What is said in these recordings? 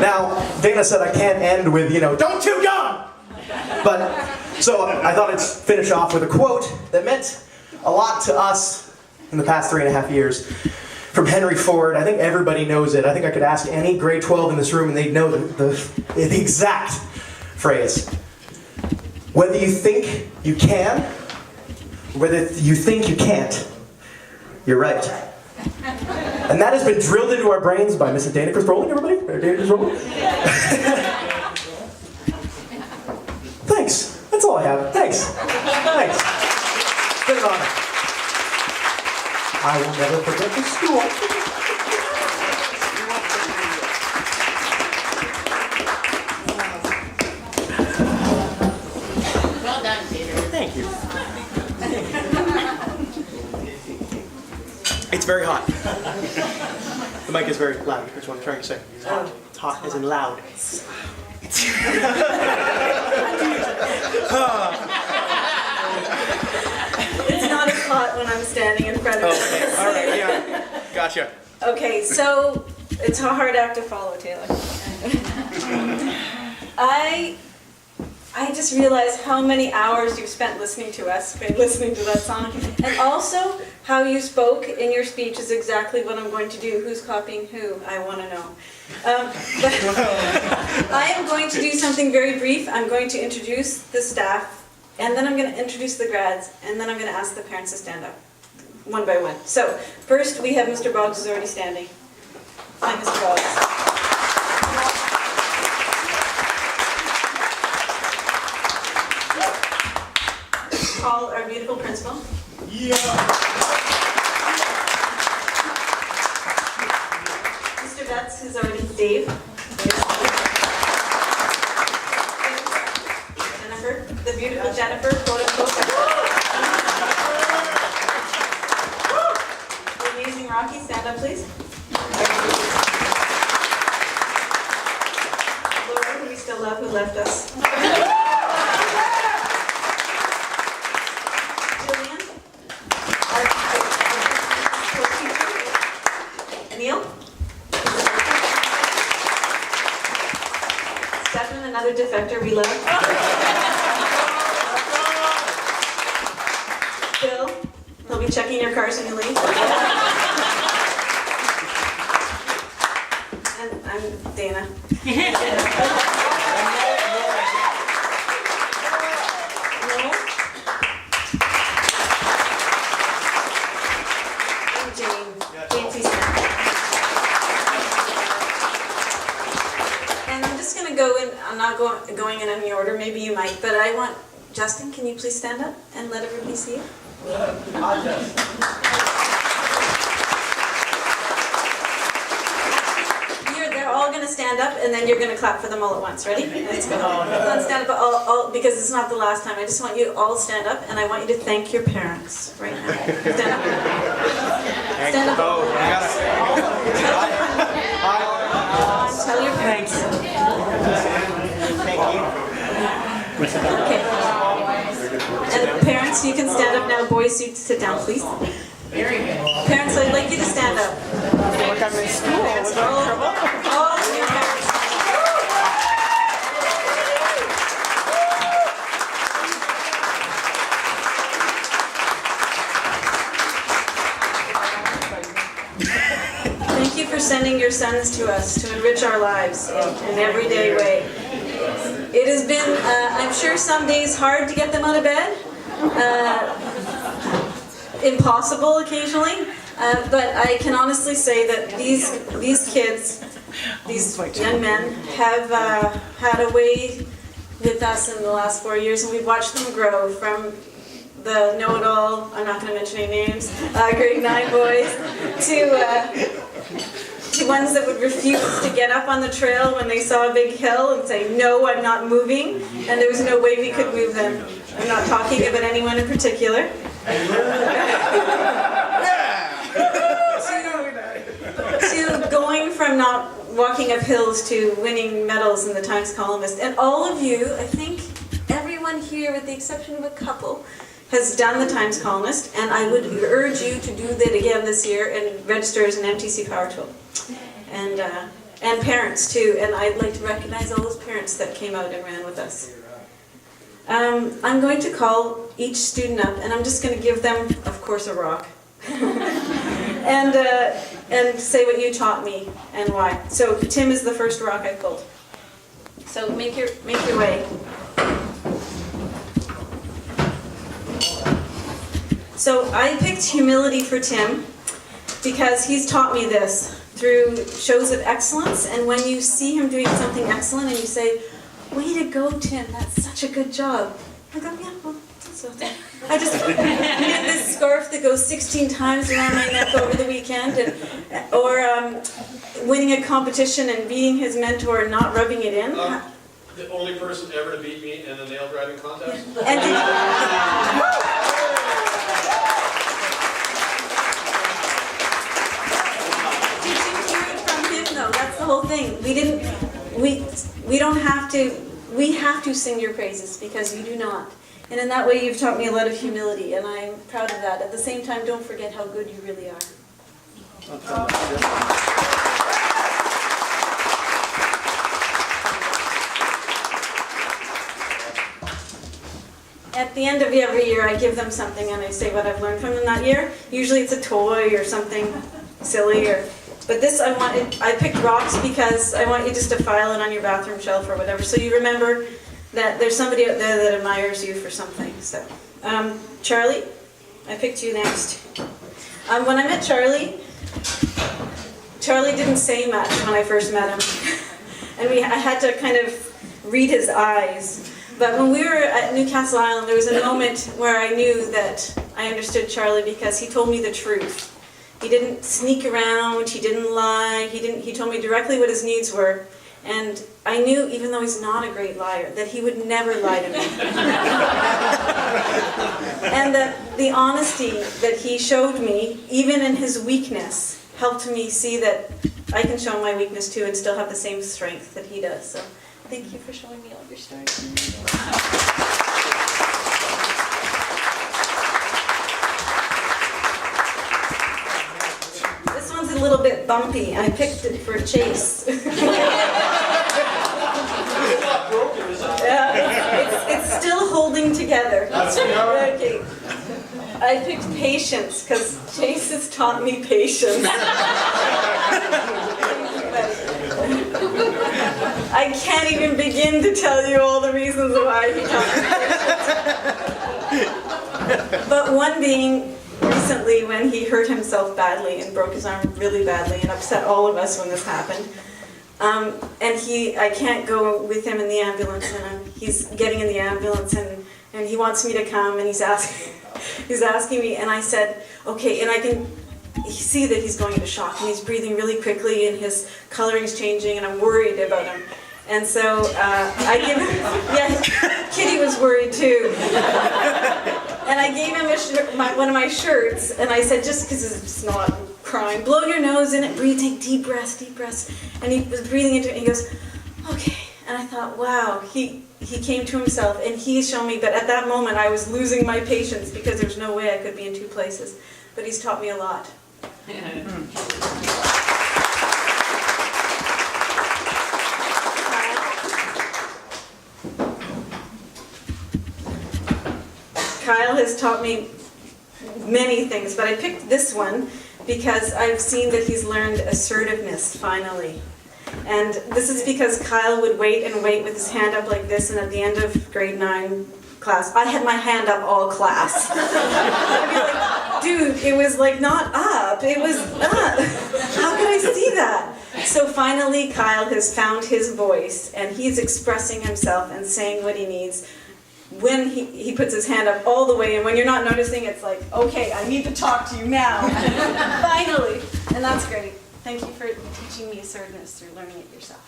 Now, Dana said I can't end with, don't chew gum! But, so I thought I'd finish off with a quote that meant a lot to us in the past 3.5 years. From Henry Ford. I think everybody knows it. I think I could ask any grade 12 in this room and they'd know the exact phrase. Whether you think you can, whether you think you can't, you're right. And that has been drilled into our brains by Mrs. Dana Chris Rowling, everybody? Dana Chris Rowling? Thanks. That's all I have. Thanks. Thanks. It's been an honor. I will never forget the school. Well done, Peter. Thank you. It's very hot. The mic is very loud, that's what I'm trying to say. It's hot. It's hot as in loud. It's not as hot when I'm standing in front of you. Okay, alright, yeah. Gotcha. Okay, so it's a hard act to follow, Taylor. I just realized how many hours you've spent listening to us, listening to that song, and also how you spoke in your speech is exactly what I'm going to do. Who's copying who? I want to know. But I am going to do something very brief. I'm going to introduce the staff, and then I'm going to introduce the grads, and then I'm going to ask the parents to stand up, one by one. So, first we have Mr. Boggs, who's already standing. Hi, Mr. Boggs. Paul, our beautiful principal. Yeah. Mr. Betts, who's already Dave. Jennifer, the beautiful Jennifer, quote unquote. The amazing Rocky, stand up please. Laura, who we still love, who left us. Stefan, another defector we love. Bill, he'll be checking your cars when you leave. And I'm Dana. Noel. And Jane. Jane, please stand. And I'm just going to go in, I'm not going in any order, maybe you might, but I want, Justin, can you please stand up and let everybody see you? They're all going to stand up and then you're going to clap for them all at once. Ready? Let's go. Everyone stand up, all, because it's not the last time. I just want you all stand up and I want you to thank your parents right now. Stand up. Stand up. Oh, I Tell your parents. Thank you. Okay. And parents, you can stand up now. Boys, you sit down, please. Very good. Parents, I'd like you to stand up. Look, I'm in school. What's All your parents. Thank you for sending your sons to us to enrich our lives in an everyday way. It has been, I'm sure, some days hard to get them out of bed. Impossible occasionally. But I can honestly say that these kids, these young men, have had a way with us in the last 4 years, and we've watched them grow from the know-it-all, I'm not going to mention any names, grade 9 boys, to ones that would refuse to get up on the trail when they saw a big hill and say, no, I'm not moving, and there was no way we could move them. I'm not talking about anyone in particular. To going from not walking up hills to winning medals in the Times Columnist. And all of you, I think everyone here, with the exception of a couple, has done the Times Columnist, and I would urge you to do that again this year and register as an MTC Power Tool. And and parents too, and I'd like to recognize all those parents that came out and ran with us. I'm going to call each student up, and I'm just going to give them, of course, a rock. And say what you taught me and why. So Tim is the first rock I pulled. So make your way. So I picked humility for Tim because he's taught me this through shows of excellence, and when you see him doing something excellent and you say, "Way to go, Tim, that's such a good job." I go, "Yeah, well, that's okay." I just get this scarf that goes 16 times around my neck over the weekend, or winning a competition and beating his mentor and not rubbing it in. The only person ever to beat me in a nail driving contest? And did you hear it from him though? That's the whole thing. We don't have to, we have to sing your praises because you do not. And in that way you've taught me a lot of humility, and I'm proud of that. At the same time, don't forget how good you really are. At the end of every year, I give them something and I say what I've learned from them that year. Usually it's a toy or something silly, but this I picked rocks because I want you just to file it on your bathroom shelf or whatever, so you remember that there's somebody out there that admires you for something. So, Charlie, I picked you next. When I met Charlie didn't say much when I first met him, and I had to kind of read his eyes. But when we were at Newcastle Island, there was a moment where I knew that I understood Charlie because he told me the truth. He didn't sneak around, he didn't lie, he told me directly what his needs were. And I knew, even though he's not a great liar, that he would never lie to me. And that the honesty that he showed me, even in his weakness, helped me see that I can show my weakness too and still have the same strength that he does. So thank you for showing me all your stories. This one's a little bit bumpy. I picked it for Chase. It's still holding together. Okay. I picked patience because Chase has taught me patience. I can't even begin to tell you all the reasons why he taught me patience. But one being recently when he hurt himself badly and broke his arm really badly and upset all of us when this happened. And I can't go with him in the ambulance, and he's getting in the ambulance, and he wants me to come, and he's asking me, and I said, okay, and I can see that he's going into shock, and he's breathing really quickly, and his coloring's changing, and I'm worried about him. And so I gave him, yeah, Kitty was worried too. And I gave him one of my shirts, and I said, just because it's not crying, blow your nose in it, breathe, take deep breaths, deep breaths. And he was breathing into it, and he goes, okay. And I thought, wow, he came to himself, and he's shown me, but at that moment I was losing my patience because there's no way I could be in two places. But he's taught me a lot. Kyle has taught me many things, but I picked this one because I've seen that he's learned assertiveness finally. And this is because Kyle would wait and wait with his hand up like this, and at the end of grade 9 class, I had my hand up all class. I'd be like, dude, it was like not up, it was up. How could I see that? So finally Kyle has found his voice, and he's expressing himself and saying what he needs. When he puts his hand up all the way, and when you're not noticing, it's like, okay, I need to talk to you now. Finally. And that's great. Thank you for teaching me assertiveness through learning it yourself.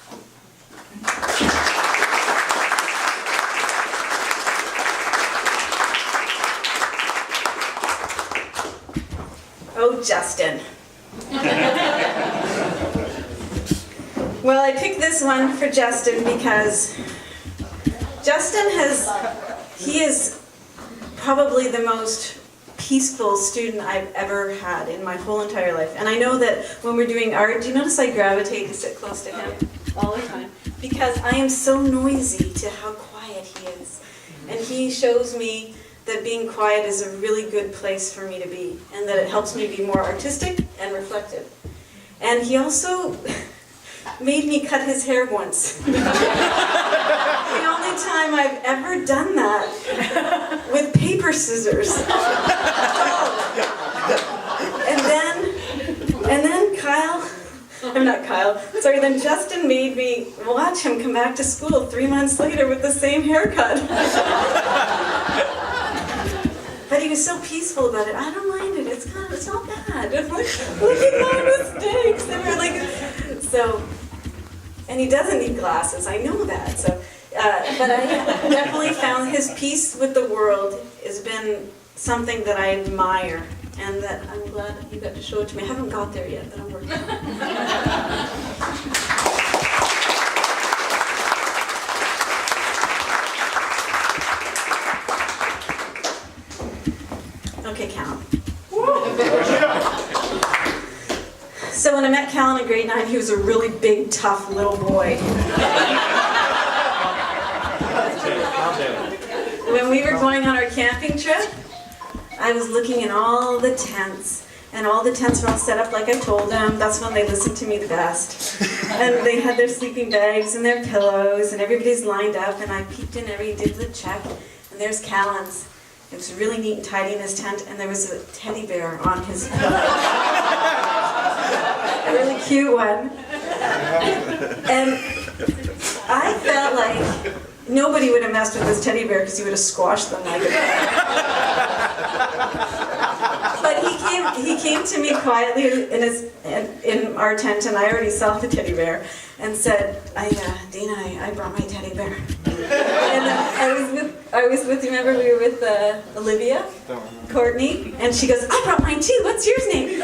Oh, Justin. Well, I picked this one for Justin because Justin he is probably the most peaceful student I've ever had in my whole entire life. And I know that when we're doing art, do you notice I gravitate to sit close to him all the time? Because I am so noisy to how quiet he is. And he shows me that being quiet is a really good place for me to be, and that it helps me be more artistic and reflective. And he also made me cut his hair once. The only time I've ever done that with paper scissors. And then then Justin made me watch him come back to school 3 months later with the same haircut. But he was so peaceful about it. I don't mind it. It's not bad. I'm like, look at my mistakes. And we're like, so, and he doesn't need glasses. I know that. So, but I definitely found his peace with the world has been something that I admire, and that I'm glad you got to show it to me. I haven't got there yet, but I'm working on it. Okay, Callan. So when I met Callan in grade 9, he was a really big, tough little boy. When we were going on our camping trip, I was looking in all the tents, and all the tents were all set up like I told them. That's when they listened to me the best. And they had their sleeping bags and their pillows, and everybody's lined up, and I peeked in did the check, and there's Callan's. It was really neat and tidy in his tent, and there was a teddy bear on his pillow. A really cute one. And I felt like nobody would have messed with this teddy bear because he would have squashed them like that. But he came to me quietly in our tent, and I already saw the teddy bear, and said, Dina, I brought my teddy bear. And I was with, remember we were with Olivia, Courtney, and she goes, I brought mine too, what's yours name?